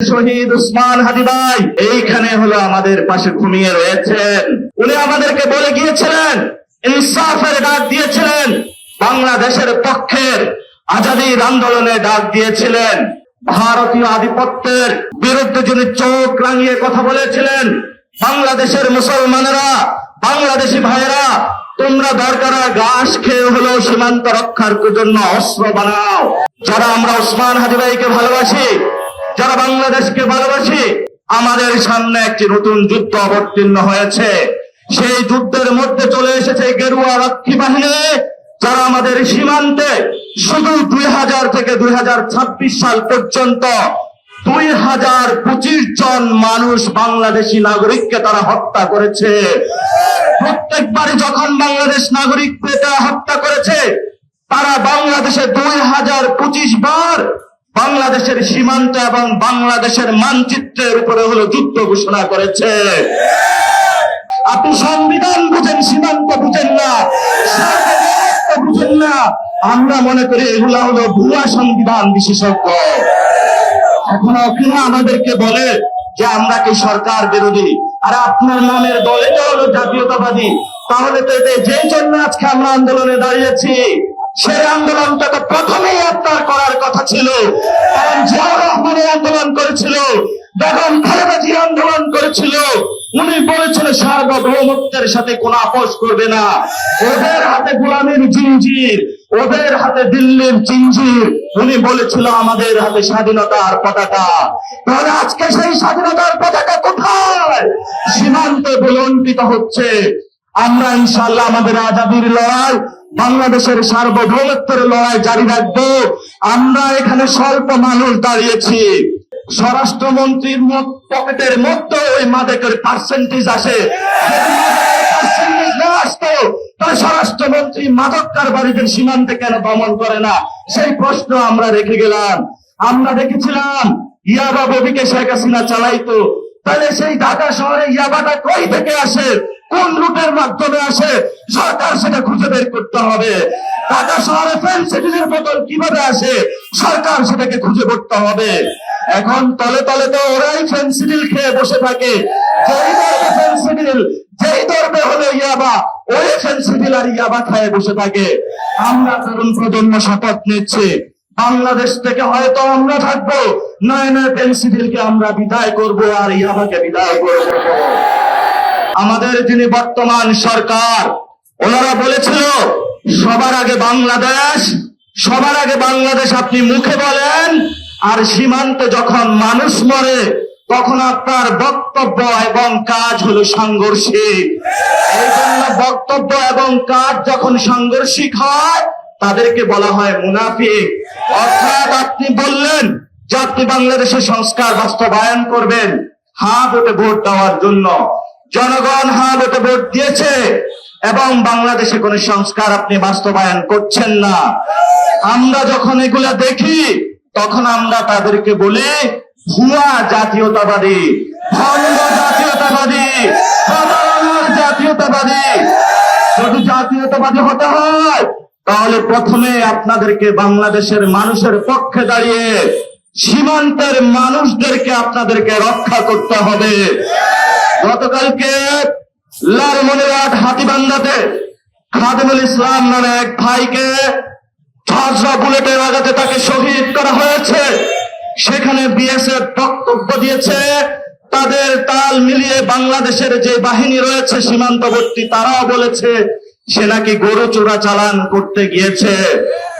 শহীদ উসমান হাদি ভাই এইখানে হলো আমাদের পাশে ঘুমিয়ে রয়েছেন। উনি আমাদেরকে বলে গিয়েছিলেন, ইনসাফের ডাক দিয়েছিলেন, বাংলাদেশের পক্ষের আজাদীর আন্দোলনে ডাক দিয়েছিলেন, ভারতীয় আধিপত্যের বিরুদ্ধে যিনি চোখ রাঙিয়ে কথা বলেছিলেন। বাংলাদেশের মুসলমানেরা, বাংলাদেশি ভাইয়েরা, তোমরা দরকার ঘাস খেয়ে হলেও সীমান্ত রক্ষার জন্য অস্ত্র বানাও। যারা আমরা উসমান হাদি ভাইকে ভালোবাসি, যারা বাংলাদেশকে ভালোবাসি, আমাদের সামনে একটি নতুন যুদ্ধ অবতীর্ণ হয়েছে। সেই যুদ্ধের মধ্যে চলে এসেছে গেরুয়া রক্ষী বাহিনী, যারা আমাদের সীমান্তে শুধু 2000 থেকে 2026 সাল পর্যন্ত 2025 জন মানুষ বাংলাদেশি নাগরিককে তারা হত্যা করেছে। প্রত্যেকবারই যখন বাংলাদেশ নাগরিককে তারা হত্যা করেছে, তারা বাংলাদেশে 2025 বার বাংলাদেশের সীমান্ত এবং বাংলাদেশের মানচিত্রের উপরে হলো যুদ্ধ ঘোষণা করেছে। আপনি সংবিধান বুঝেন, সীমান্ত বুঝেন না, বুঝেন না। আমরা মনে করি এগুলা হলো ভুয়া সংবিধান বিশেষজ্ঞ। এখন আপনি আমাদেরকে বলে যে আমরা কি সরকার বিরোধী, আর আপনার নামের দলে হলো জাতীয়তাবাদী। তাহলে তো যেই জন্য আজকে আমরা আন্দোলনে দাঁড়িয়েছি, সেই আন্দোলনটা তো প্রথমেই আপনার করার কথা ছিল। কারণ জিয়াউর রহমান আন্দোলন করেছিল, বেগম খালেদা জিয়া আন্দোলন করেছিল। উনি বলেছিল সার্বভৌমত্বের সাথে কোন আপোষ করবে না। ওদের হাতে গোলামীর জিঞ্জির, ওদের হাতে দিল্লির জিঞ্জির। উনি বলেছিল আমাদের হাতে স্বাধীনতার পতাকা। তাহলে আজকে সেই স্বাধীনতার পতাকা কোথায়? সীমান্তে বুলন্ডিত হচ্ছে। আমরা ইনশাআল্লাহ আমাদের আজাদীর লড়াই, বাংলাদেশের সার্বভৌমত্বের লড়াই জারি রাখবো। আমরা এখানে স্বল্প মানুষ দাঁড়িয়েছি। স্বরাষ্ট্রমন্ত্রীর পকেটের মধ্যে ওই মাদকের পার্সেন্টেজ আসে। না আসতো তাহলে স্বরাষ্ট্রমন্ত্রী মাদক কারবারিদের সীমান্তে কেন দমন করে না? সেই প্রশ্ন আমরা রেখে গেলাম। আমরা দেখেছিলাম ইয়াবা ববিকে শেখ হাসিনা চালাইতো, তাহলে সেই ঢাকা শহরে ইয়াবাটা কই থেকে আসে, কোন রুটের মাধ্যমে আসে, সরকার সেটা খুঁজে বের করতে হবে। ঢাকা শহরে ফেন্সিডিলের বোতল কিভাবে আসে, সরকার সেটাকে খুঁজে করতে হবে। এখন তলে তলে তো ওরাই ফেন্সিডিল খেয়ে বসে থাকে। যেই ধরবে ফেন্সিডিল, যেই ধরবে হলো ইয়াবা, ওই ফেন্সিডিল আর ইয়াবা খেয়ে বসে থাকে। আমরা তরুণ প্রজন্ম শপথ নিচ্ছি, বাংলাদেশ থেকে হয়তো আমরা থাকবো, নয় নয় ফেন্সিডিলকে আমরা বিদায় করব আর ইয়াবাকে বিদায় করবো। আমাদের যিনি বর্তমান সরকার, ওনারা বলেছিল সবার আগে বাংলাদেশ, সবার আগে বাংলাদেশ। আপনি মুখে বলেন, আর সীমান্তে যখন মানুষ মরে তখন আপনার বক্তব্য এবং কাজ হলো সাংঘর্ষিক। এই জন্য বক্তব্য এবং কাজ যখন সাংঘর্ষিক হয়, তাদেরকে বলা হয় মুনাফিক। অর্থাৎ আপনি বললেন যে আপনি বাংলাদেশের সংস্কার বাস্তবায়ন করবেন, হ্যাঁ ভোটে ভোট দেওয়ার জন্য। জনগণ হ্যাঁ ভোটে ভোট দিয়েছে এবং বাংলাদেশে কোন সংস্কার আপনি বাস্তবায়ন করছেন না। আমরা যখন এগুলা দেখি, তখন আমরা তাদেরকে বলি ভুয়া জাতীয়তাবাদী, ভণ্ড জাতীয়তাবাদী, প্রতারণার জাতীয়তাবাদী। যদি জাতীয়তাবাদী হতে হয়, তাহলে প্রথমে আপনাদেরকে বাংলাদেশের মানুষের পক্ষে দাঁড়িয়ে সীমান্তের মানুষদেরকে আপনাদেরকে রক্ষা করতে হবে। গতকালকে লালমনিরহাট হাতীবান্ধাতে খাদিমুল ইসলাম নামে এক ভাইকে 6 বুলেটের আঘাতে তাকে শহীদ করা হয়েছে। সেখানে বিএসএফ বক্তব্য দিয়েছে, তাদের তাল মিলিয়ে বাংলাদেশের যে বাহিনী রয়েছে সীমান্তবর্তী, তারাও বলেছে সে নাকি গরু চোরাচালান করতে গিয়েছে।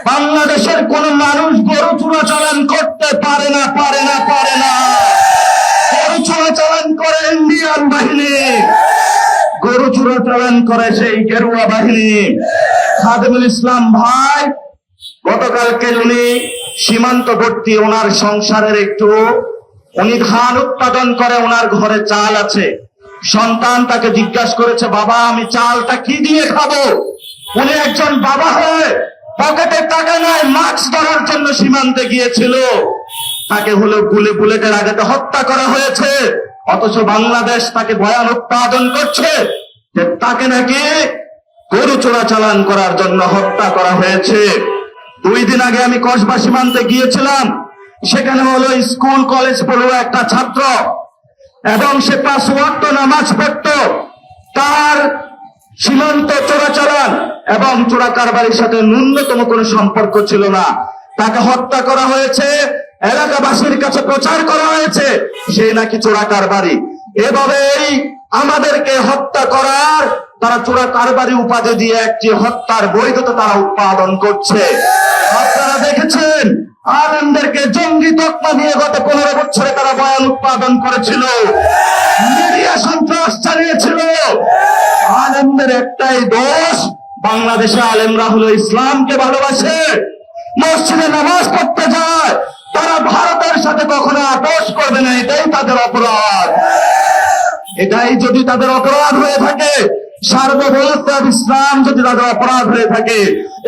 বাংলাদেশের কোন মানুষ গরু চোরাচালান করতে পারে না, পারে না, পারে না। গরু চোরাচালান করে ইন্ডিয়ান বাহিনী, গরু চোরাচালান করে সেই গেরুয়া বাহিনী। খাদিমুল ইসলাম ভাই গতকালকে উনি সীমান্তবর্তী ওনার সংসারের উনি ধান উৎপাদন করে, ওনার ঘরে চাল আছে। সন্তান তাকে জিজ্ঞাসা করেছে, বাবা আমি চালটা কি দিয়ে খাবো? উনি একজন বাবা হয়ে পকেটে টাকা নাই, মাছ ধরার জন্য সীমান্তে গিয়েছিল। তাকে হলো বুলেটের আঘাতে হত্যা করা হয়েছে। অথচ বাংলাদেশ তাকে বয়ান উৎপাদন করছে যে তাকে নাকি গরু চোরাচালান করার জন্য হত্যা করা হয়েছে। 2 দিন আগে আমি কসবা সীমান্তে গিয়েছিলাম। সেখানে হলো স্কুল কলেজ পড়ুয়া একটা ছাত্র, এবং সে 5 ওয়াক্ত নামাজ পড়তো। তার সীমান্ত চোরাচালান এবং চোরা কারবারির সাথে ন্যূনতম কোনো সম্পর্ক ছিল না। তাকে হত্যা করা হয়েছে, এলাকাবাসীর কাছে প্রচার করা হয়েছে সে নাকি চোরা কারবারি। এভাবেই আমাদেরকে হত্যা করার, তারা চোরা কারবারি উপাধি দিয়ে একটি হত্যার বৈধতা তারা উৎপাদন করছে। আপনারা দেখেছেন আলেমদেরকে জঙ্গি তকমা দিয়ে গত 15 বছরে তারা বয়ান উৎপাদন করেছিল, মিডিয়া সন্ত্রাস চালিয়েছিল। আলেমদের একটাই দোষ, বাংলাদেশে আলেমরা হলো ইসলামকে ভালোবাসে, মসজিদে নামাজ পড়তে যায়, তারা ভারতের সাথে কখনো আপোষ করবে না, এটাই তাদের অপরাধ। এটাই যদি তাদের অপরাধ হয়ে থাকে, সার্বভৌমত্ব ইসলাম যদি তাদের অপরাধ হয়ে থাকে,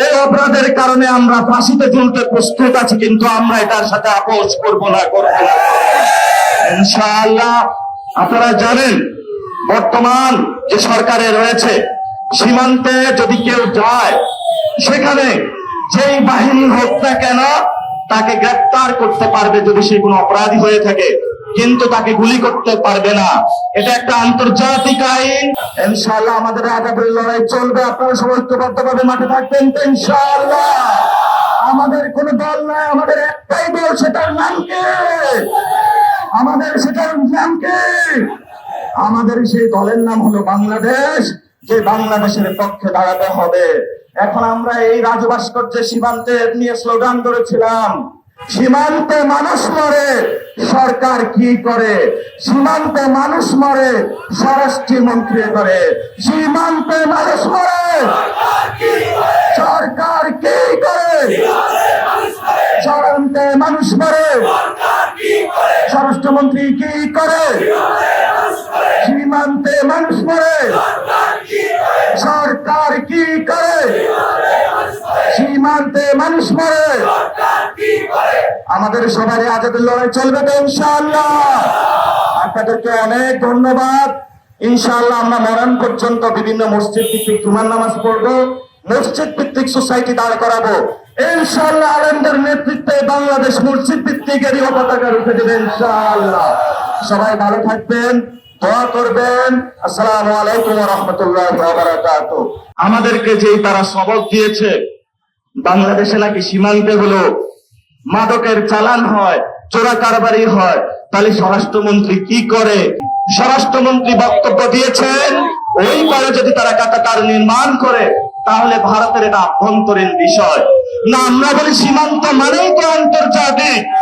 এই অপরাধের কারণে আমরা ফাঁসিতে ঝুলতে প্রস্তুত আছি, কিন্তু আমরা এটার সাথে আপোষ করব না। ইনশাআল্লাহ আপনারা জানেন বর্তমান যে সরকারে রয়েছে, সীমান্তে যদি কেউ যায়, সেখানে যেই বাহিনী হোক না কেন তাকে গ্রেফতার করতে পারবে যদি সে কোনো অপরাধী হয়ে থাকে, কিন্তু তাকে গুলি করতে পারবে না। এটা একটা আন্তর্জাতিক আইন। ইনশাআল্লাহ আমাদের আজাদের লড়াই চলবে। আপনারা সবাই ঐক্যবদ্ধভাবে মাঠে থাকবেন তো ইনশাআল্লাহ। আমাদের কোন দল নাই, আমাদের একটাই দল, সেটার নাম কি? আমাদের সেই দলের নাম হলো বাংলাদেশ, যে বাংলাদেশের পক্ষে দাঁড়াতে হবে। এখন আমরা এই রাজু ভাস্কর্যের সীমান্তে নিয়ে স্লোগান ধরেছিলাম, সীমান্তে মানুষ মরে সরকার কি করে, সীমান্তে মানুষ মরে স্বরাষ্ট্র মন্ত্রী করে, সীমান্তে মানুষ মরে সরকার কি করে, সীমান্তে মানুষ মরে স্বরাষ্ট্রমন্ত্রী কি করে, সীমান্তে মানুষ মরে সরকার কি করে, সীমান্তে মানুষ মরে। আমাদের সবারই আজাদের লড়াই চলবে তো ইনশাআল্লাহ। আপনাদেরকে অনেক ধন্যবাদ। ইনশাআল্লাহ আমরা মরণ পর্যন্ত বিভিন্ন মসজিদ ভিত্তিক জুমার নামাজ পড়বো, মসজিদ ভিত্তিক সোসাইটি দাঁড় করাবো ইনশাআল্লাহ। আলেমদের নেতৃত্বে বাংলাদেশ মসজিদ ভিত্তিক এরই পতাকা উঠে দেবে ইনশাআল্লাহ। সবাই ভালো থাকবেন, দোয়া করবেন। আসসালামু আলাইকুম ওয়া রাহমাতুল্লাহি ওয়া বারাকাতুহু। আমাদেরকে যেই তারা সবক দিয়েছে, বাংলাদেশে নাকি সীমান্তে হলো মাদকের চালান হয়, চোরা কারবারি হয়, তাহলে স্বরাষ্ট্রমন্ত্রী কি করে? স্বরাষ্ট্রমন্ত্রী বক্তব্য দিয়েছেন, ওই পারে যদি তারা কাটাতার নির্মাণ করে তাহলে ভারতের এটা আভ্যন্তরীণ বিষয় না। আমরা বলি সীমান্ত মানেই তো আন্তর্জাতিক।